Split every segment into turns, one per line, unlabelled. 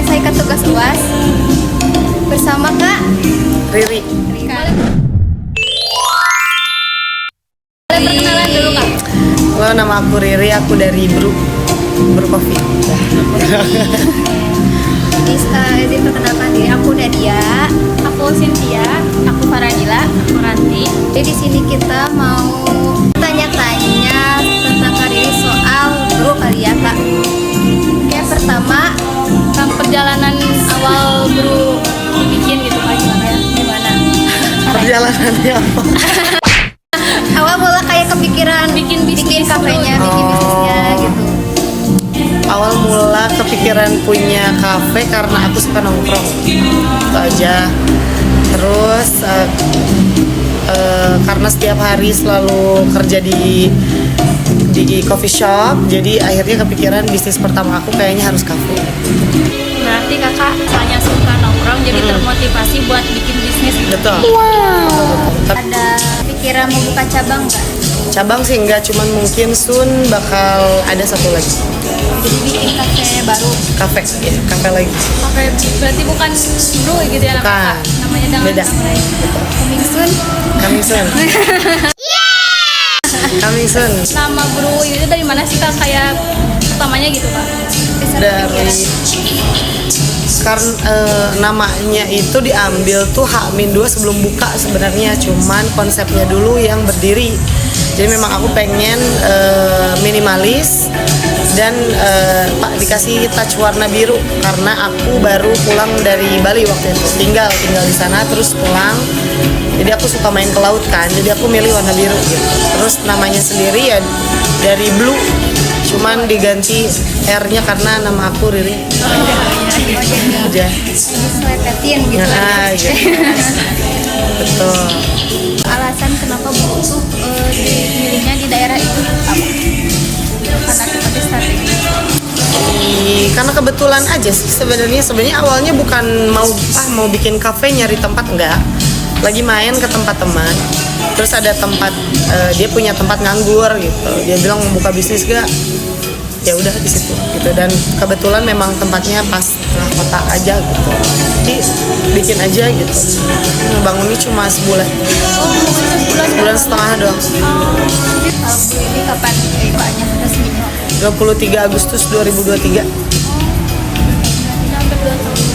menyelesaikan tugas UAS bersama Kak
Riri.
Boleh perkenalan dulu Kak.
Halo, nama aku Riri, aku dari Brew Coffee.
Izin perkenalkan diri, aku Nadia,
Aku Cynthia, aku Faradila, aku Ranti.
jadi di sini kita mau tanya-tanya tentang Kak Riri soal brew kali ya Kak. Oke, pertama
Tentang perjalanan awal brew dibikin gitu Kak, gimana?
Perjalanannya apa?
awal mula kayak kepikiran
Bikin bisnis
kafenya,
dulu.
bikin bisnisnya gitu.
Awal mula kepikiran punya kafe karena aku suka nongkrong, itu aja. Terus karena setiap hari selalu kerja di coffee shop, jadi akhirnya kepikiran bisnis pertama aku kayaknya harus kafe.
Berarti kakak soalnya suka nongkrong, jadi termotivasi buat bikin bisnis gitu.
Betul. Tapi
Ada pikiran mau buka cabang nggak?
cabang sih enggak, cuman mungkin soon bakal ada satu lagi
Jadi bikin kafe baru.
kafe, ya kafe lagi.
Oke, berarti bukan brew gitu ya
Bukan.
kakak? Namanya dengan
Beda.
nama lain.
Coming soon.
Coming soon. Coming soon.
Nama brew itu dari mana sih kak? Kayak utamanya gitu kak?
Dari karena namanya itu diambil tuh H-2 sebelum buka sebenarnya, cuman konsepnya dulu yang berdiri. Jadi memang aku pengen minimalis dan Pak dikasih touch warna biru karena aku baru pulang dari Bali waktu itu, tinggal di sana terus pulang. Jadi aku suka main ke laut kan, jadi aku milih warna biru gitu. Terus namanya sendiri ya dari blue, cuman diganti R-nya karena nama aku Riri. Aja.
Diselepetin gitu.
Nah, gitu. Betul.
Alasan kenapa brew itu dimilihnya di daerah itu apa? Karena seperti strategi.
Karena kebetulan aja sih sebenarnya awalnya bukan mau bikin kafe nyari tempat, enggak. Lagi main ke tempat teman, terus ada tempat dia punya tempat nganggur gitu, dia bilang mau buka bisnis gak, ya udah di situ gitu. Dan kebetulan memang tempatnya pas tengah kota aja gitu, jadi bikin aja gitu. Ngebangunnya cuma sebulan setengah doang.
Brew ini kapan bukanya resminya?
23 Agustus 2023.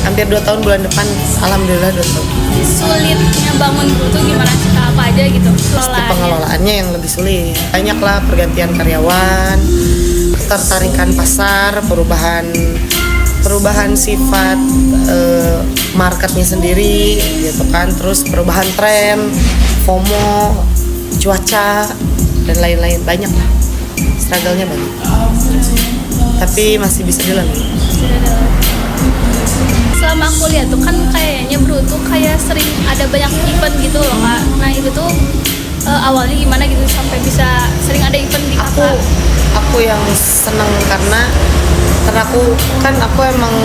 Hampir 2 tahun bulan depan, alhamdulillah 2 tahun.
Sulitnya bangun brew tuh gimana sih kak? Apa aja gitu?
Pasti pengelolaannya yang lebih sulit. Banyak lah pergantian karyawan, ketertarikan pasar, perubahan sifat marketnya sendiri gitu kan. Terus perubahan tren, FOMO, cuaca dan lain-lain, banyak lah. Struggle-nya banyak. Tapi masih bisa dilalui.
Selama aku lihat tuh kan kayaknya brew tuh kayak sering ada banyak event gitu loh kak. Nah itu tuh awalnya gimana gitu sampai bisa sering ada event di kakak?
Aku yang seneng karena aku emang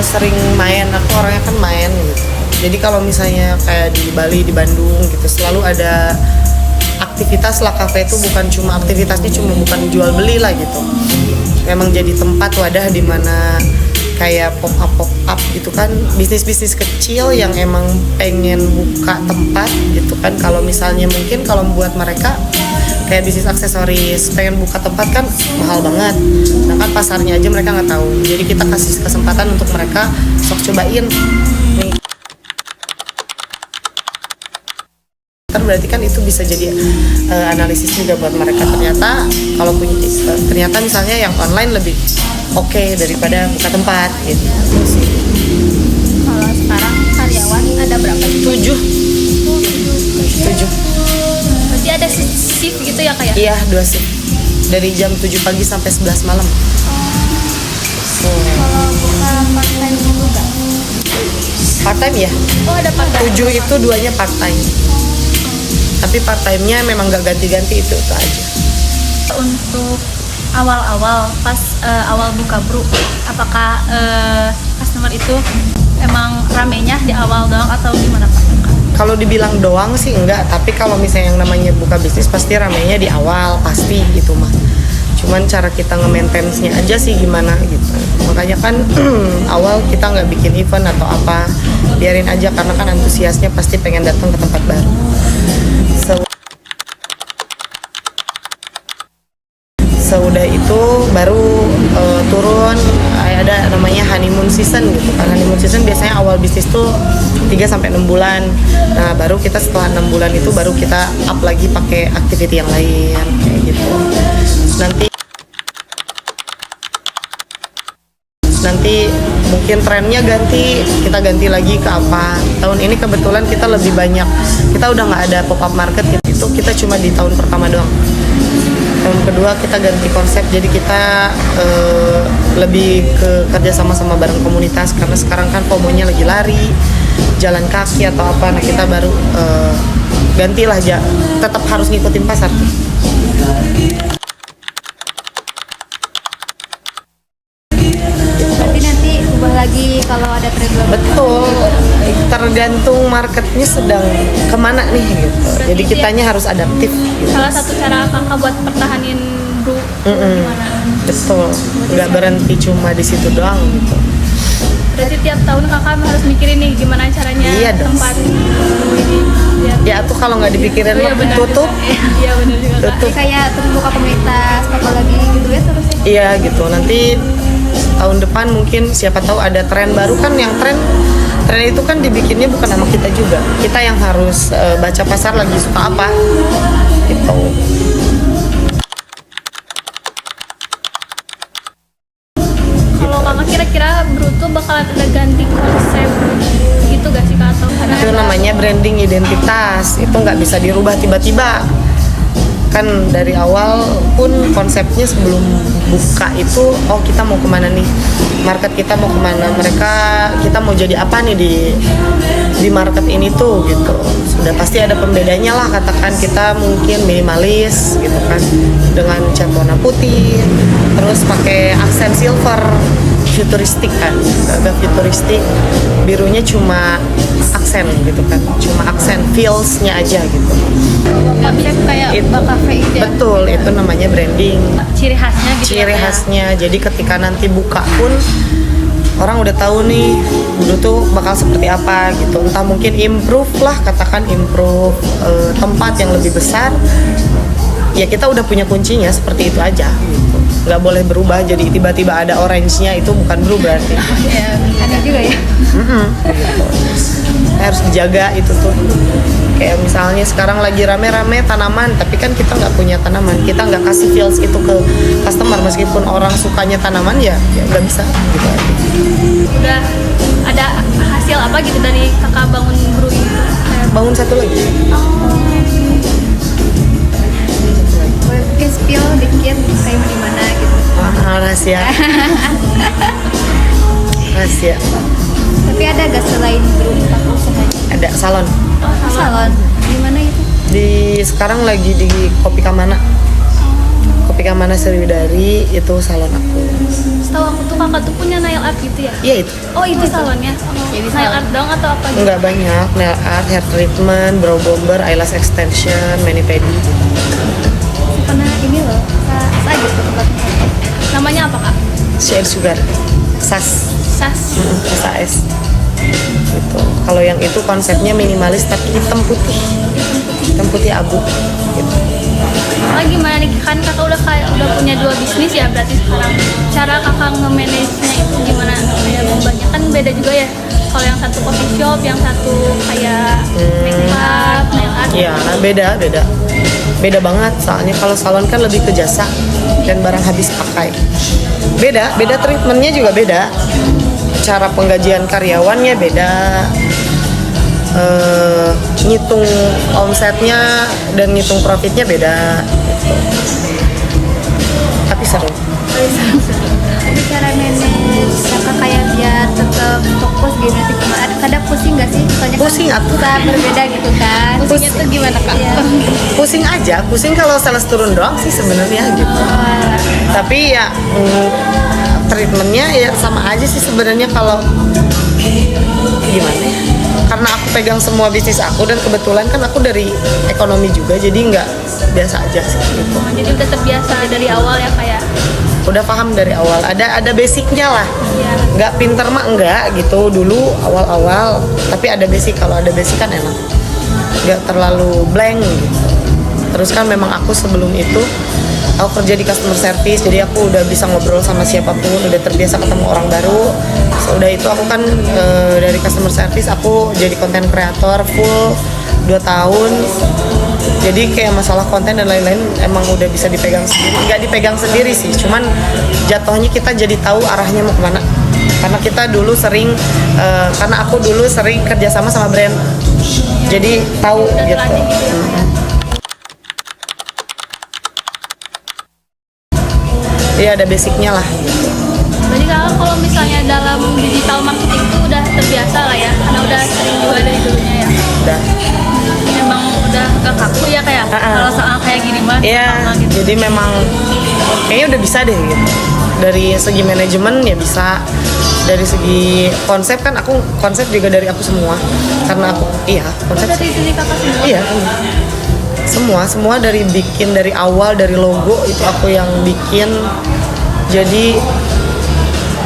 sering main, aku orangnya kan main gitu. Jadi kalau misalnya kayak di Bali, di Bandung gitu, selalu ada aktivitas lah. Kafe itu bukan cuma aktivitasnya bukan jual beli lah gitu. Memang jadi tempat wadah di mana kayak pop up gitu kan, bisnis kecil yang emang pengen buka tempat gitu kan. Kalau misalnya mungkin kalau buat mereka kayak bisnis aksesoris pengen buka tempat kan mahal banget, nah kan pasarnya aja mereka nggak tahu. Jadi kita kasih kesempatan untuk mereka sok cobain nih. Kan berarti kan itu bisa jadi analisis juga buat mereka. Ternyata kalau punya ternyata misalnya yang online lebih oke daripada buka tempat gitu.
Kalau sekarang karyawan ada berapa?
7.
Berarti ada shift gitu ya kayak?
Iya, 2 shift. Dari jam 7 pagi sampai 11 malam.
Kalau buka part time dulu nggak?
Part time ya?
Oh ada part
7 itu 2-nya part time. Tapi part time-nya memang gak ganti-ganti itu aja.
Untuk awal-awal pas awal buka brew, apakah customer itu emang ramenya di awal doang atau gimana Pak?
Kalau dibilang doang sih enggak, tapi kalau misalnya yang namanya buka bisnis pasti ramainya di awal, pasti gitu mah. Cuman cara kita nge-maintain-nya aja sih gimana gitu. Makanya kan awal kita nggak bikin event atau apa, biarin aja karena kan antusiasnya pasti pengen datang ke tempat baru. Seudah itu baru turun ada namanya honeymoon season gitu kan. Honeymoon season biasanya awal bisnis tuh 3-6 bulan. Nah baru kita setelah 6 bulan itu baru kita up lagi pakai activity yang lain kayak gitu. Nanti mungkin trennya kita ganti lagi ke apa. Tahun ini kebetulan kita lebih banyak, kita udah nggak ada pop up market gitu. Itu kita cuma di tahun pertama doang. Tahun kedua kita ganti konsep, jadi kita lebih ke kerja sama bareng komunitas karena sekarang kan FOMO-nya lagi lari, jalan kaki atau apa. Nah kita baru gantilah aja, tetap harus ngikutin pasar.
Berarti nanti ubah lagi kalau ada tren baru.
Betul, tergantung marketnya sedang kemana nih gitu. Jadi kitanya harus adaptif. Gitu.
Salah satu cara kakak buat pertahanin bro gimana?
Betul, nggak berhenti cuma di situ doang gitu.
Berarti tiap tahun kakak harus mikirin nih gimana caranya
Iya dong.
tempat ini biar
Ya tuh kalau nggak dipikirin
iya, benar
tutup.
juga. Iya benar juga kak.
Tutup.
Kayak terus buka komunitas apa lagi gitu ya terusnya.
Iya gitu. Nanti tahun depan mungkin siapa tahu ada tren baru kan, yang tren itu kan dibikinnya bukan sama kita juga. Kita yang harus baca pasar lagi suka apa gitu.
Kalau kakak kira-kira Bruto bakalan ada ganti konsep gitu gak sih kak? Atau
Itu namanya branding identitas. Itu nggak bisa dirubah tiba-tiba. Kan dari awal pun konsepnya sebelum buka itu, oh kita mau kemana nih, market kita mau kemana, kita mau jadi apa nih di market ini tuh gitu. Sudah pasti ada pembedanya lah, katakan kita mungkin minimalis gitu kan, dengan cat warna putih, terus pakai aksen silver, futuristik kan, agak futuristik, birunya cuma aksen gitu kan, cuma aksen feels-nya aja gitu.
konsep kayak
Itu,
cafe gitu ya?
betul, itu namanya branding.
Ciri khasnya gitu
Ciri
ya, Kak?
khasnya, jadi ketika nanti buka pun orang udah tahu nih dulu tuh bakal seperti apa gitu. Entah mungkin improve lah, katakan improve tempat yang lebih besar. Ya kita udah punya kuncinya seperti itu aja gitu. Nggak boleh berubah jadi tiba-tiba ada orange-nya, itu bukan berubah berarti.
Ya, ada juga ya.
Gitu. Harus dijaga itu tuh. Kayak misalnya sekarang lagi rame-rame tanaman, tapi kan kita nggak punya tanaman, kita nggak kasih feels itu ke customer, meskipun orang sukanya tanaman ya nggak bisa gitu aja.
Udah ada hasil apa gitu dari kakak bangun brew itu?
Bangun satu lagi.
Boleh mungkin spill dikit kayak di mana gitu.
Rahasia. Rahasia.
Tapi ada gak selain brew tempat usahanya?
Ada salon.
Salon. Di mana itu?
Sekarang lagi di Kopi Kamana. Kopi Kamana Sriwidari itu salon aku.
Setahu aku tuh kakak tuh punya nail art gitu ya?
Iya itu.
Oh itu salonnya?
Jadi
nail
salon.
art dong atau apa gitu?
Enggak banyak, nail art, hair treatment, brow bomber, eyelash extension, mani pedi.
Pernah ini loh. Saya gitu tempatnya.
Namanya apa kak?
Share sugar. SAS.
SAS.
SAS. Gitu. Kalau yang itu konsepnya minimalis tapi hitam putih abu gitu.
Kakak gimana nih, kan kakak udah punya 2 bisnis ya berarti sekarang. Cara kakak nge-manage-nya itu gimana? Kayak kebanyakan beda juga ya. Kalau yang satu coffee shop, yang satu kayak makeup, nail art.
Iya, nah beda banget. Soalnya kalau salon kan lebih ke jasa dan barang habis pakai. Beda treatmentnya juga beda. Cara penggajian karyawannya beda. Ngitung omsetnya dan ngitung profitnya beda gitu. Tapi seru.
Tapi cara manage kakak kayak biar tetap fokus gitu nanti kemana? Kadang pusing gak sih? Soalnya
Pusing
kan
atuh.
suka berbeda gitu kan.
Pusingnya tuh gimana kak?
Iya.
Pusing kalau sales turun doang sih sebenarnya gitu. Tapi ya treatmentnya ya sama aja sih sebenarnya. Kalau gimana ya? karena aku pegang semua bisnis aku dan kebetulan kan aku dari ekonomi juga, jadi nggak biasa aja sih gitu.
Jadi udah terbiasa dari awal ya kayak.
Udah paham dari awal, ada basicnya lah.
Iya.
Nggak pinter mah enggak gitu dulu awal-awal, tapi ada basic. Kalau ada basic kan enak, nggak terlalu blank gitu. Terus kan memang aku sebelum itu aku kerja di customer service, jadi aku udah bisa ngobrol sama siapapun, udah terbiasa ketemu orang baru. Sudah itu aku kan dari customer service aku jadi content creator full 2 tahun. Jadi kayak masalah konten dan lain-lain emang udah bisa dipegang sendiri. Nggak dipegang sendiri sih, cuman jatuhnya kita jadi tahu arahnya mau kemana. Karena kita dulu sering, karena aku dulu sering kerjasama sama brand, jadi tahu
Udah
gitu.
terlatih gitu ya.
Iya ada basicnya lah.
Berarti kakak kalau misalnya dalam digital marketing itu udah terbiasa lah ya, karena udah sering juga dari dulunya ya.
Udah.
Memang udah gak kaku ya kayak kalau soal kayak gini mah.
Iya,
sama gitu.
jadi memang kayaknya udah bisa deh gitu. Dari segi manajemen ya bisa, dari segi konsep kan aku konsep juga dari aku semua. Karena aku konsep
Dari diri kakak semua.
iya. Semua dari bikin dari awal, dari logo itu aku yang bikin. Jadi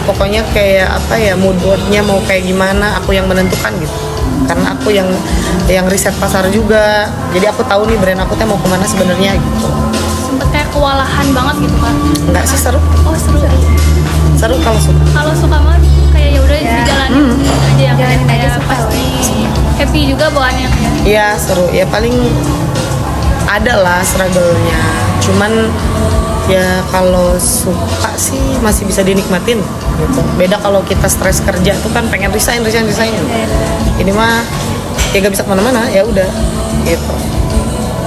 pokoknya kayak apa ya, mood boardnya mau kayak gimana aku yang menentukan gitu. Karena aku yang riset pasar juga, jadi aku tahu nih brand aku teh mau kemana sebenarnya gitu.
Sempet kayak kewalahan banget gitu kan.
Enggak sih, seru kalau suka.
Kalau suka mah kayak ya udah dijalanin aja yang
Jalanin aja
kayak
suka,
pasti happy juga bawaannya ya.
Iya seru, ya paling ada lah struggle-nya, cuman ya kalau suka sih masih bisa dinikmatin gitu. Beda kalau kita stres kerja tuh kan pengen resign. Ini mah ya gak bisa kemana-mana, ya udah gitu.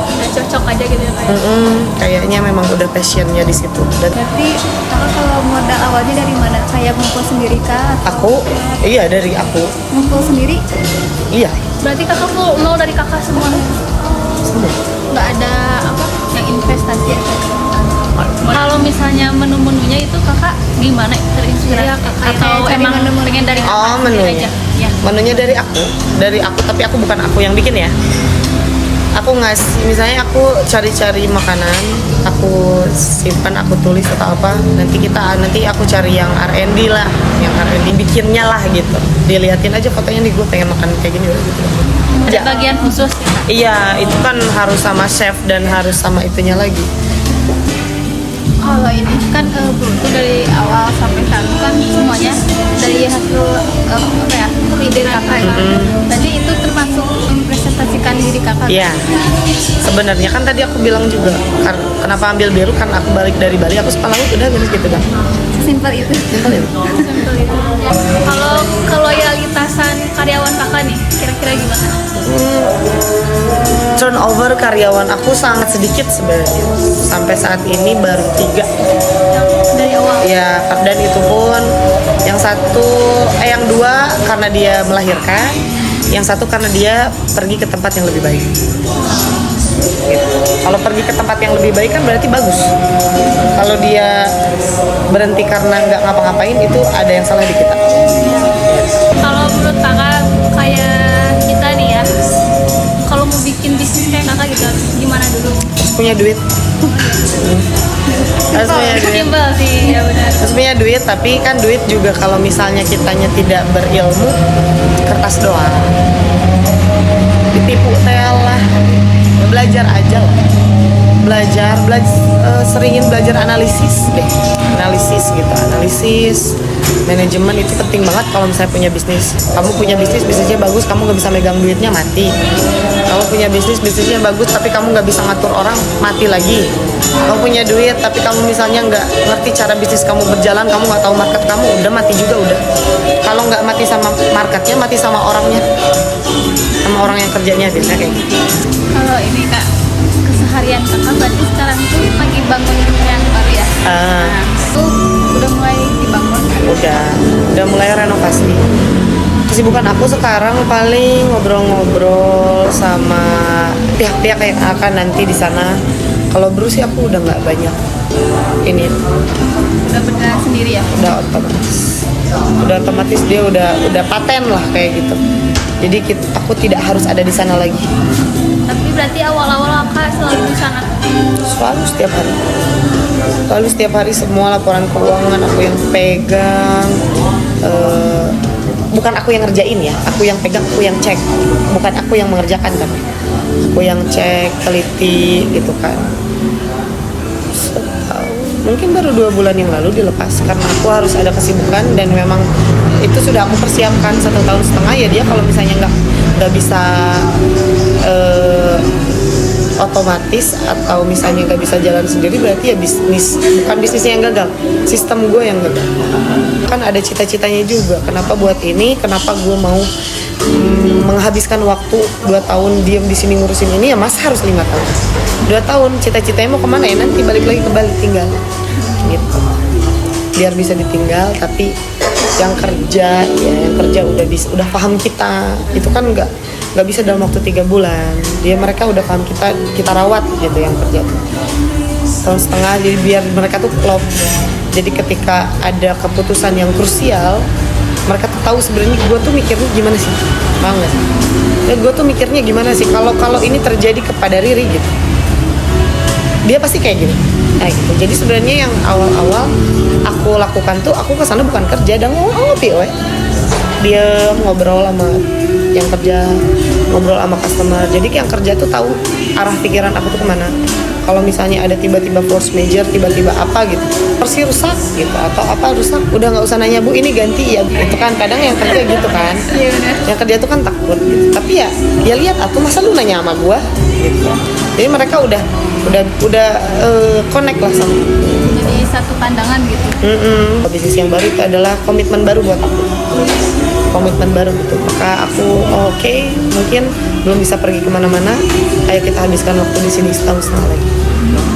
Udah cocok aja gitu ya kayak.
Kayaknya memang udah passionnya di situ. Dan
Berarti kakak kalau modal awalnya dari mana? Kayak ngumpul sendiri kah? Atau
dari aku,
ngumpul sendiri?
iya.
Berarti kakak full nol dari kakak semua.
Semua.
Nggak ada apa yang investasi ya? Kalau misalnya menu-menunya itu kakak gimana terinspirasi atau
cari
emang
menu-menu.
pengen dari kakak
Oh,
sendiri
menunya.
aja? Ya.
Menunya dari aku, tapi aku bukan aku yang bikin ya. Aku ngasih, misalnya aku cari-cari makanan, aku simpan, aku tulis atau apa. Nanti aku cari yang R&D lah, yang R&D bikinnya lah gitu. Diliatin aja fotonya nih, gue pengen makan kayak gini udah gitu.
Ada bagian khusus ya, Kak?
Iya, itu kan harus sama chef dan harus sama itunya lagi.
Kalau ini kan Bu itu dari awal sampai sekarang kan semuanya dari hasil apa ya, ide kakak ya. Tadi itu termasuk mempresentasikan diri kakak.
Iya. Sebenarnya kan tadi aku bilang juga, kenapa ambil biru kan aku balik dari Bali, aku suka laut udah beres gitu kan.
Simpel itu.
Simpel itu.
Simpel itu. Kalau keloyalitasan karyawan kakak nih, kira-kira gimana?
Turnover karyawan aku sangat sedikit sebenarnya. Sampai saat ini baru 3.
Dari awal.
Ya, dan itu pun yang 2 karena dia melahirkan, yang 1 karena dia pergi ke tempat yang lebih baik. Gitu. Kalau pergi ke tempat yang lebih baik kan berarti bagus. Kalau dia berhenti karena nggak ngapa-ngapain, itu ada yang salah di kita.
Kalau menurut kakak kayak kita nih ya, kalau mau bikin bisnis kayak kakak gitu, gimana dulu?
Harus punya duit. Harus punya duit.
Simpel sih, ya benar.
Harus punya duit, tapi kan duit juga kalau misalnya kitanya tidak berilmu, kertas doang. Ditipu lah. Belajar aja lah. Belajar seringin belajar analisis deh. Analisis manajemen itu penting banget kalau misalnya punya bisnis. Kamu punya bisnisnya bagus, kamu nggak bisa megang duitnya, mati. Kamu punya bisnisnya bagus tapi kamu nggak bisa ngatur orang, mati lagi. Kamu punya duit tapi kamu misalnya nggak ngerti cara bisnis kamu berjalan, kamu nggak tahu market kamu, udah mati juga udah. Kalau nggak mati sama marketnya, mati sama orangnya, sama orang yang kerjanya, biasanya kayak gitu.
Kalau ini kak, keseharian kakak berarti sekarang tuh lagi bangun yang baru ya? Nah, itu udah mulai dibangun.
Udah mulai renovasi. Kesibukan aku sekarang paling ngobrol-ngobrol sama pihak-pihak yang akan nanti di sana. Kalau Bru sih aku udah nggak banyak ini.
Udah berjalan sendiri ya?
Udah otomatis dia udah paten lah kayak gitu. Jadi aku tidak harus ada di sana lagi.
Tapi berarti awal-awal kakak selalu di sana.
Selalu setiap hari. Selalu setiap hari semua laporan keuangan aku yang pegang. Bukan aku yang ngerjain ya, aku yang pegang, aku yang cek. Bukan aku yang mengerjakan kan. Aku yang cek, teliti gitu kan. Mungkin baru 2 bulan yang lalu dilepas karena aku harus ada kesibukan dan memang itu sudah aku persiapkan 1,5 tahun ya. Dia kalau misalnya nggak bisa otomatis atau misalnya nggak bisa jalan sendiri, berarti ya bukan bisnisnya yang gagal, sistem gue yang gagal. Kan ada cita-citanya juga, kenapa buat ini, kenapa gue mau menghabiskan waktu 2 tahun diam di sini ngurusin ini, ya masa harus 5 tahun 2 tahun cita-citanya mau kemana ya, nanti balik lagi ke Bali tinggal gitu, biar bisa ditinggal. Tapi yang kerja udah paham kita, itu kan nggak bisa dalam waktu 3 bulan. Mereka udah paham kita rawat gitu yang kerja tuh 1,5 tahun, jadi biar mereka tuh klop. Jadi ketika ada keputusan yang krusial, mereka tuh tahu sebenarnya gue tuh mikirnya gimana sih, paham nggak sih? Ya, gue tuh mikirnya gimana sih kalau ini terjadi kepada Riri gitu, dia pasti kayak gini. Nah gitu. Jadi sebenarnya yang awal-awal aku lakukan tuh, aku kesana bukan kerja dan ngopi, dia ngobrol sama yang kerja, ngobrol sama customer. Jadi yang kerja tuh tahu arah pikiran aku tuh kemana. Kalau misalnya ada tiba-tiba force major, tiba-tiba apa gitu, persi rusak gitu atau apa rusak, udah nggak usah nanya, Bu ini ganti ya gitu kan. Kadang yang kerja gitu kan, yang kerja tuh kan takut gitu. Tapi ya lihat aku, masa lu nanya sama gua gitu. Jadi mereka udah connect lah sama aku.
Jadi satu pandangan gitu.
Bisnis yang baru itu adalah komitmen baru buat aku. Komitmen baru gitu. Maka aku oke, mungkin belum bisa pergi kemana-mana. Ayo kita habiskan waktu di sini 1,5 tahun lagi.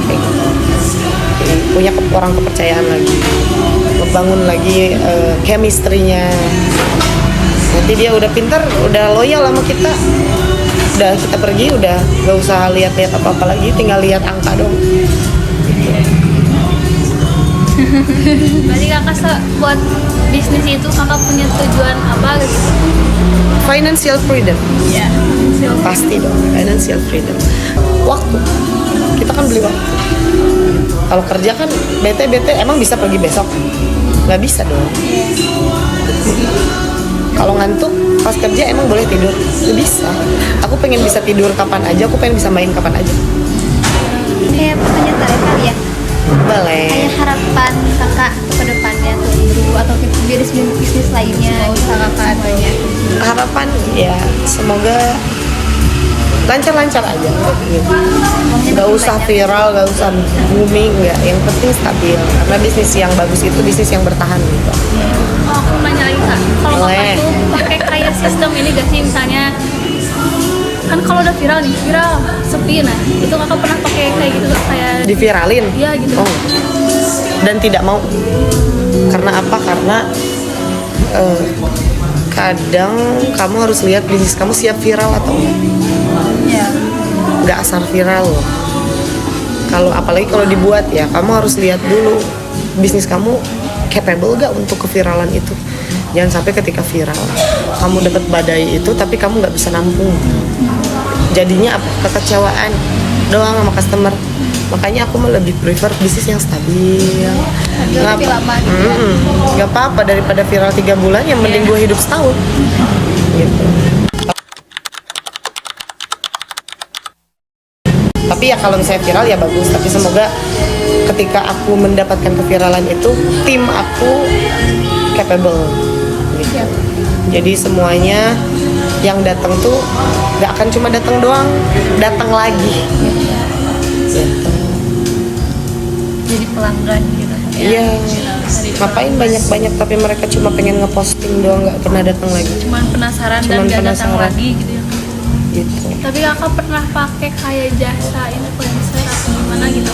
Kayak gitu. Jadi punya orang kepercayaan lagi, membangun lagi chemistry-nya. Nanti dia udah pintar, udah loyal sama kita. Udah kita pergi, udah gak usah lihat-lihat apa-apa lagi, tinggal lihat angka dong.
Berarti kakak buat bisnis itu kakak punya tujuan apa gitu?
Financial freedom.
Ya.
Pasti dong, financial freedom. Waktu. Kita kan beli waktu. Kalau kerja kan bete emang bisa pergi besok? Nggak bisa dong. Kalau ngantuk pas kerja emang boleh tidur? Nggak bisa. Aku pengen bisa tidur kapan aja, aku pengen bisa main kapan aja.
Kayak pertanyaan terakhir kali ya.
Boleh.
Kayak harapan kakak ke depannya tuh dulu atau bisnis lainnya usaha kakak adanya.
Harapan ya semoga lancar-lancar aja gitu. Nggak usah viral, nggak usah booming, nggak. Yang penting stabil. Karena bisnis yang bagus itu bisnis yang bertahan gitu.
Oh, aku nanya lagi kak, kalau
Boleh.
kakak tuh pakai kayak sistem ini gak sih, misalnya kan kalau udah viral sepi, nah itu kakak pernah pakai kayak gitu gak, kayak
Diviralin?
Iya gitu.
Oh. Dan tidak mau. Karena apa? Karena kadang kamu harus lihat bisnis kamu siap viral atau enggak.
Ya.
Nggak asal viral loh. Apalagi kalau dibuat ya, kamu harus lihat dulu bisnis kamu capable gak untuk keviralan itu. Jangan sampai ketika viral kamu dapat badai itu tapi kamu nggak bisa nampung. Jadinya apa? Kekecewaan doang sama customer. Makanya aku lebih prefer bisnis yang stabil.
Lebih lama gitu ya.
Nggak apa-apa daripada viral 3 bulan, yang mending gue hidup setahun gitu. Tapi ya kalau misalnya viral ya bagus, tapi semoga ketika aku mendapatkan keviralan itu tim aku capable gitu. Jadi semuanya yang datang tuh gak akan cuma datang doang, datang lagi gitu.
Jadi pelanggan gitu.
Iya, ngapain banyak-banyak tapi mereka cuma pengen ngeposting doang, gak pernah datang lagi.
Cuman penasaran
Cuman
dan gak datang
penasaran.
lagi gitu ya.
Gitu.
Tapi kakak pernah pakai kayak jasa influencer atau gimana gitu?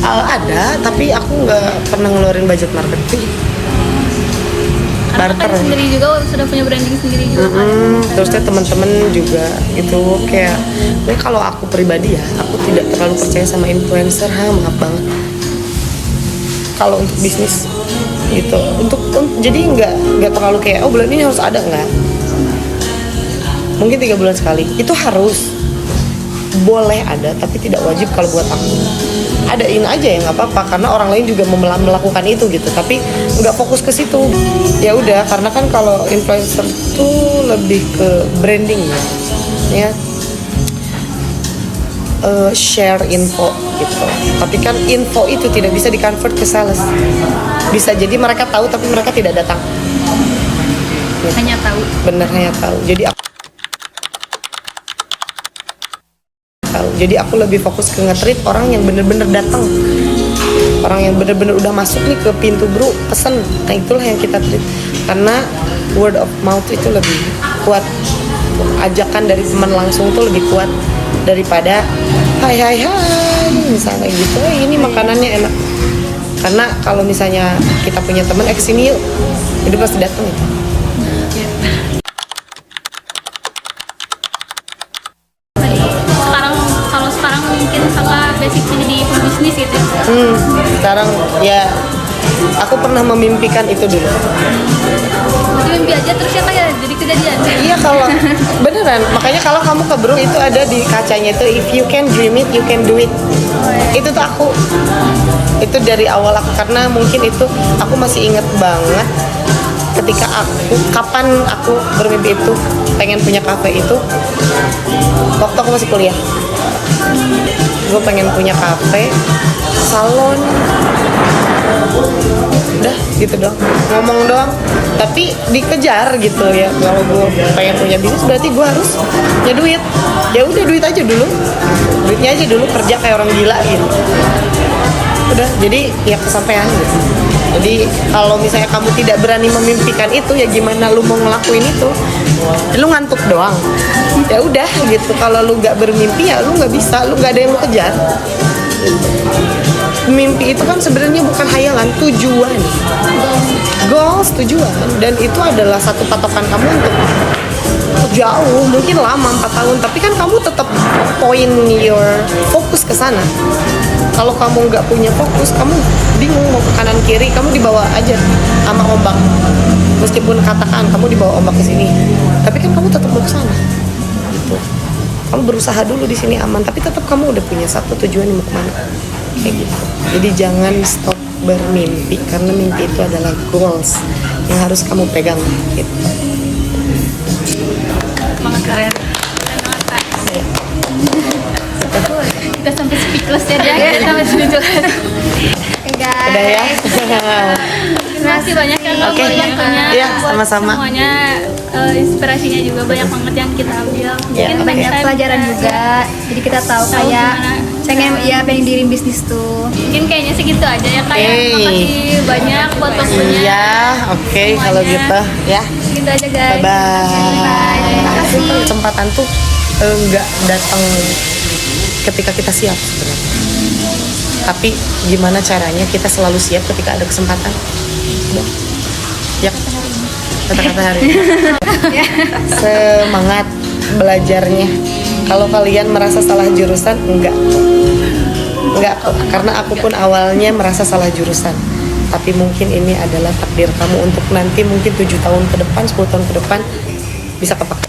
Ada, tapi aku nggak pernah ngeluarin budget marketing.
Karena
Barter.
kan sendiri juga sudah punya branding sendiri juga kan.
Terusnya teman-teman juga itu kayak, ini kalau aku pribadi ya, aku tidak terlalu percaya sama influencer, maaf banget. Kalau untuk bisnis gitu, jadi nggak terlalu kayak bulan ini harus ada, nggak. mungkin 3 bulan sekali. Itu harus boleh ada, tapi tidak wajib kalau buat aku. Adain aja ya nggak apa-apa, karena orang lain juga melakukan itu gitu, tapi nggak fokus ke situ. Ya udah, karena kan kalau influencer tuh lebih ke branding ya, share info gitu. Tapi kan info itu tidak bisa di-convert ke sales. Bisa jadi mereka tahu tapi mereka tidak datang.
Hanya tahu.
Bener, hanya tahu. Jadi aku lebih fokus ke nge-treat orang yang bener-bener datang, orang yang bener-bener udah masuk nih ke pintu bro, pesen. Nah itulah yang kita treat, karena word of mouth itu lebih kuat. Ajakan dari teman langsung tuh lebih kuat daripada hai misalnya gitu, ini makanannya enak. Karena kalau misalnya kita punya teman kesini yuk, itu pasti datang.
Sekarang mungkin kakak basicnya di pebisnis gitu ya.
Sekarang ya aku pernah memimpikan itu dulu.
Jadi mimpi aja terus ya kayak jadi kejadian.
Iya, kalau beneran, makanya kalau kamu ke Bro itu ada di kacanya itu, if you can dream it, you can do it. Itu tuh aku, itu dari awal aku, karena mungkin itu aku masih inget banget ketika kapan aku bermimpi itu pengen punya kafe itu, waktu aku masih kuliah. Gue pengen punya kafe, salon, udah gitu doang, ngomong doang, tapi dikejar gitu ya. Kalau gue pengen punya bisnis berarti gue harus punya duit. Ya udah, duit aja dulu, duitnya aja dulu, kerja kayak orang gila gitu. Udah, jadi ya kesampaian gitu. Jadi kalau misalnya kamu tidak berani memimpikan itu, ya gimana lu mau ngelakuin itu? Lu ngantuk doang. Ya udah gitu. Kalau lu nggak bermimpi ya lu nggak bisa, lu nggak ada yang lu kejar. Mimpi itu kan sebenarnya bukan hayalan, tujuan, goals, tujuan, dan itu adalah satu patokan kamu untuk jauh, mungkin lama 4 tahun, tapi kan kamu tetap point your fokus ke sana. Kalau kamu nggak punya fokus, kamu bingung mau ke kanan kiri, kamu dibawa aja sama ombak. Meskipun katakan kamu dibawa ombak ke sini, tapi kan kamu tetap mau ke sana. Gitu. Kamu berusaha dulu di sini aman, tapi tetap kamu udah punya satu tujuan yang mau kemana. Kayak gitu. Jadi jangan stop bermimpi, karena mimpi itu adalah goals yang harus kamu pegang. Gitu.
Semangat keren. Kita sampai speechless ya dia. Kita sampai speechless.
Guys.
Udah ya.
Terima kasih banyak ya Kak,
Oke.
waktunya.
Iya,
Buat
sama-sama.
Semuanya inspirasinya juga banyak banget yang kita ambil.
Iya,
Mungkin
Banyak
next time
pelajaran
kita
juga, jadi kita tahu
tahu
kayak
gimana
pengen diriin bisnis tuh.
Mungkin kayaknya segitu aja ya Kak. Ya.
Hey.
Makasih banyak buat waktunya.
Iya, oke, kalau
Semuanya.
gitu ya.
Gitu aja guys.
Bye-bye.
Terima kasih.
Kesempatan tuh nggak datang ketika kita siap sebenarnya. Tapi gimana caranya kita selalu siap ketika ada kesempatan. Udah. Ya, kata-kata hari ini. Semangat belajarnya. Kalau kalian merasa salah jurusan, enggak, karena aku pun awalnya merasa salah jurusan. Tapi mungkin ini adalah takdir kamu untuk nanti mungkin 7 tahun ke depan, 10 tahun ke depan bisa kepakai.